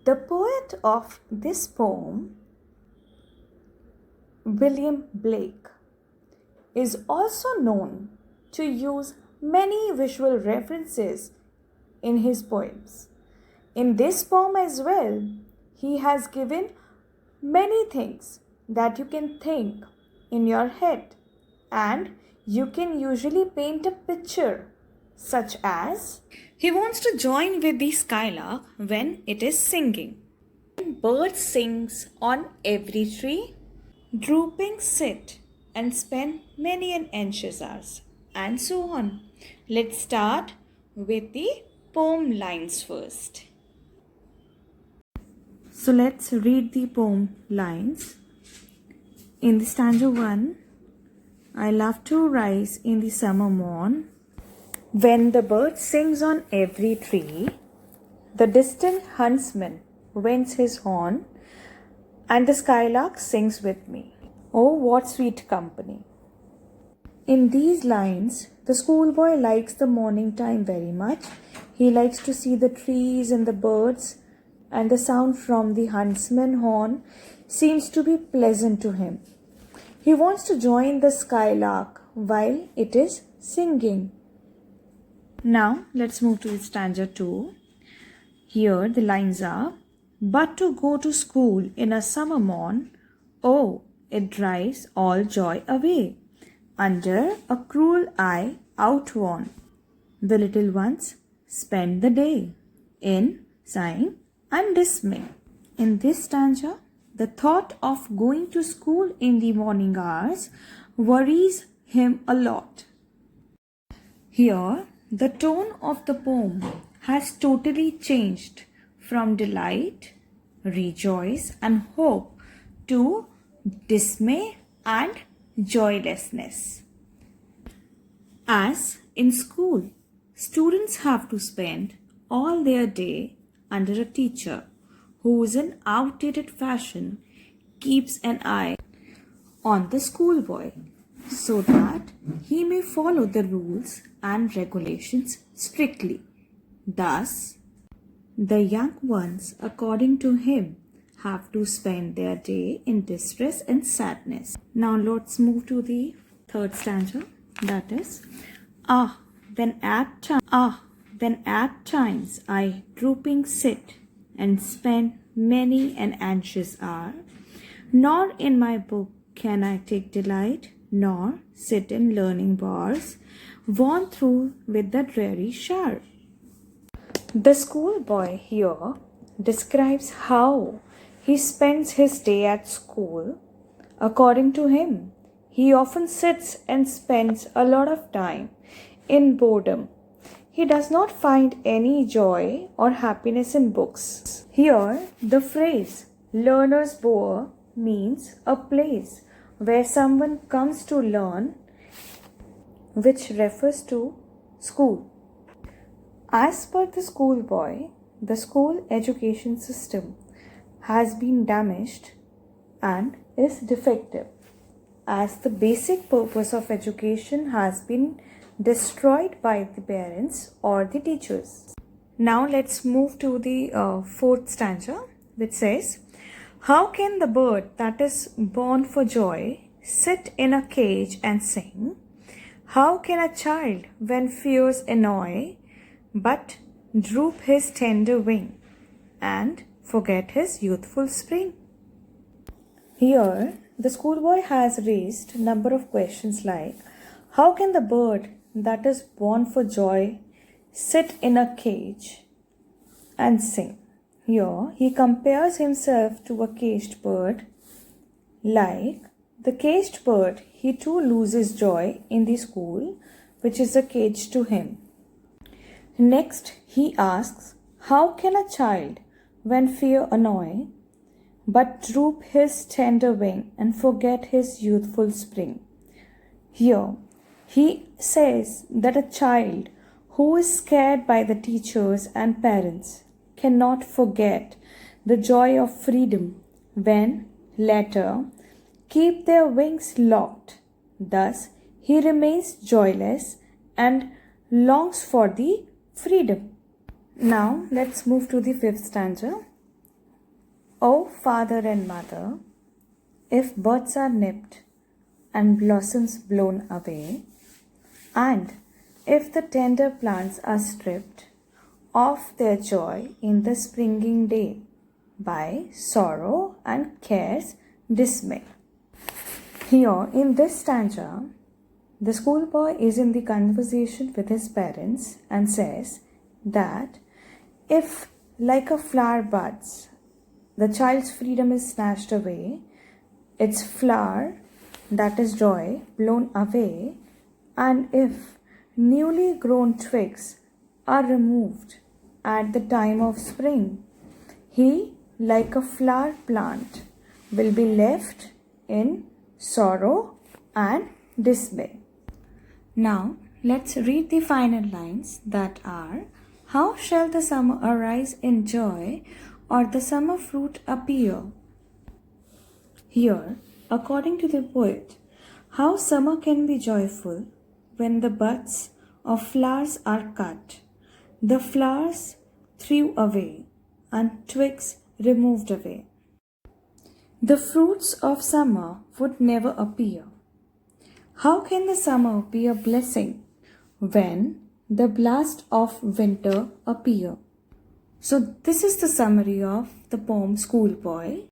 The poet of this poem, William Blake, is also known to use many visual references in his poems. In this poem as well, he has given many things that you can think in your head, and you can usually paint a picture such as he wants to join with the skylark when it is singing. Bird sings on every tree, drooping sit and spend many an anxious hours, and so on. Let's start with the poem lines first. So let's read the poem lines. In the stanza 1, I love to rise in the summer morn, when the bird sings on every tree, the distant huntsman winds his horn, and the skylark sings with me. Oh, what sweet company. In these lines, the schoolboy likes the morning time very much. He likes to see the trees and the birds, and the sound from the huntsman horn seems to be pleasant to him. He wants to join the skylark while it is singing. Now, let's move to stanza 2. Here the lines are, but to go to school in a summer morn, oh, it drives all joy away. Under a cruel eye outworn, the little ones spend the day in sighing and dismay. In this stanza, the thought of going to school in the morning hours worries him a lot. Here, the tone of the poem has totally changed from delight, rejoice, and hope to dismay and joylessness. As in school, students have to spend all their day under a teacher who, in outdated fashion, keeps an eye on the schoolboy so that he may follow the rules and regulations strictly. Thus, the young ones, according to him, have to spend their day in distress and sadness. Now let's move to the third stanza, that is, then at times I drooping sit and spend many an anxious hour, nor in my book can I take delight, nor sit in learning bars, worn through with the dreary shower. The schoolboy here describes how he spends his day at school. According to him, he often sits and spends a lot of time in boredom. He does not find any joy or happiness in books. Here, the phrase learner's bower means a place where someone comes to learn, which refers to school. As per the schoolboy, the school education system has been damaged and is defective, as the basic purpose of education has been destroyed by the parents or the teachers. Now let's move to the fourth stanza, which says, how can the bird that is born for joy sit in a cage and sing? How can a child, when fears annoy, but droop his tender wing and forget his youthful spring? Here, the schoolboy has raised a number of questions like, how can the bird that is born for joy sit in a cage and sing? Here, he compares himself to a caged bird. Like the caged bird, he too loses joy in the school, which is a cage to him. Next, he asks, how can a child, when fear annoy, but droop his tender wing and forget his youthful spring? Here, he says that a child who is scared by the teachers and parents cannot forget the joy of freedom when later keep their wings locked. Thus, he remains joyless and longs for the freedom. Now, let's move to the fifth stanza. O father and mother, if buds are nipped and blossoms blown away, and if the tender plants are stripped of their joy in the springing day by sorrow and care's dismay. Here in this stanza, the schoolboy is in the conversation with his parents and says that if, like a flower buds, the child's freedom is snatched away, its flower, that is joy, blown away, and if newly grown twigs are removed at the time of spring, he, like a flower plant, will be left in sorrow and dismay. Now, let's read the final lines that are, how shall the summer arise in joy, or the summer fruit appear? Here, according to the poet, how summer can be joyful when the buds of flowers are cut, the flowers threw away, and twigs removed away. The fruits of summer would never appear. How can the summer be a blessing when the blast of winter appear? So this is the summary of the poem Schoolboy.